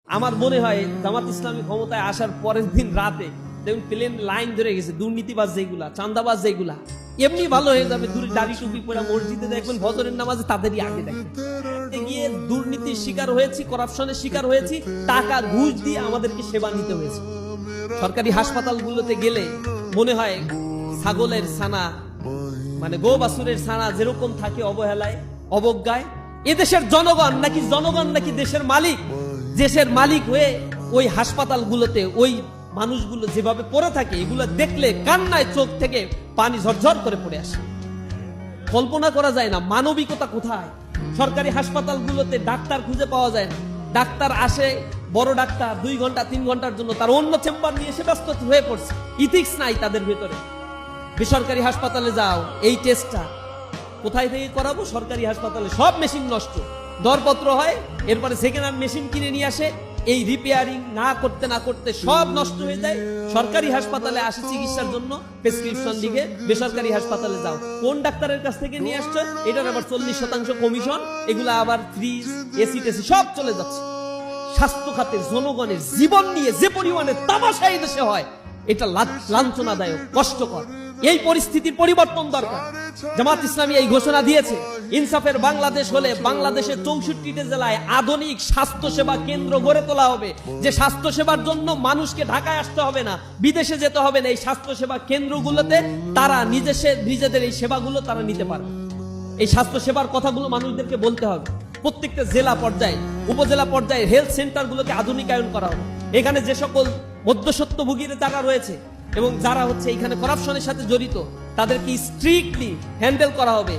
আমার মনে হয় জামাত ইসলামী ক্ষমতায় আসার পরের দিন রাতে দেখুন প্লেন লাইন ধরে গেছে, দুর্নীতিবাজ যেগুলা, চাঁদাবাজ যেগুলা এমনি ভালো হয়ে যাবে। দাড়ি টুপি পরে মসজিদে দেখবেন ফজরের নামাজে তাদেরই আগে দেখবেন। গিয়ে দুর্নীতির শিকার হয়েছি, করাপশনের শিকার হয়েছি, টাকা ঘুষ দিয়ে আমাদেরকে সেবা নিতে হয়েছে। সরকারি হাসপাতালগুলোতে গেলে মনে হয় ছাগলের ছানা, মানে গো বাছুরের ছানা যেরকম থাকে অবহেলায় অবজ্ঞায়, এদেশের জনগণ নাকি দেশের মালিক। দেশের মালিক হয়ে ওই হাসপাতালগুলোতে ওই মানুষগুলো যেভাবে পড়ে থাকে, এগুলো দেখলে কান্নায় চোখ থেকে পানি ঝরঝর করে পড়ে আসে। কল্পনা করা যায় না মানবিকতা কোথায়। সরকারি হাসপাতালগুলোতে ডাক্তার খুঁজে পাওয়া যায় না। ডাক্তার আসে, বড় ডাক্তার 2 ঘন্টা 3 ঘন্টার জন্য তার অন্য চেম্বার নিয়ে এসে ব্যস্ত হয়ে পড়ছে। ইথিক্স নাই তাদের ভেতরে। বেসরকারি হাসপাতালে যাও, এই টেস্টটা কোথায় থেকে করাবো? সরকারি হাসপাতালে সব মেশিন নষ্ট, দরপত্র হয়, এরপরে সেকেন্ড হ্যান্ড মেশিন কিনে নিয়ে আসে, এই রিপেয়ারিং না করতে সব নষ্ট হয়ে যায়। সরকারি হাসপাতালে আসে চিকিৎসার জন্য, প্রেসক্রিপশন লিখে বেসরকারি হাসপাতালে যাও, কোন ডাক্তারের কাছ থেকে নিয়ে আসছো, এটার আবার 40% কমিশন, এগুলা আবার ফ্রিজ, এসি টেসি সব চলে যাচ্ছে। স্বাস্থ্য খাতের জনগণের জীবন নিয়ে যে পরিমাণে তামাশা এই দেশে হয়, এটা লাঞ্ছনাদায়ক, কষ্টকর। এই পরিস্থিতির পরিবর্তন দরকার। জামাত ইসলামী এই ঘোষণা দিয়েছে, ইনসাফের বাংলাদেশ হলে বাংলাদেশের 64টি জেলায় আধুনিক স্বাস্থ্য সেবা কেন্দ্র গড়ে তোলা হবে। যে স্বাস্থ্য সেবার জন্য মানুষকে ঢাকায় আসতে হবে না, বিদেশে যেতে হবে না। এই স্বাস্থ্য সেবা কেন্দ্রগুলোতে তারা নিজেদের এই সেবাগুলো তারা নিতে পারবে। এই স্বাস্থ্য সেবার কথাগুলো মানুষদেরকে বলতে হবে। প্রত্যেকটা জেলা পর্যায়ে, উপজেলা পর্যায়ে হেলথ সেন্টারগুলোকে আধুনিকায়ন করা হবে। এখানে যে সকল মধ্যস্বত্বভোগীরা যারা রয়েছে এবং যারা এখানে করাপশনের সাথে জড়িত, তাদেরকে স্ট্রিক্টলি হ্যান্ডেল করা হবে।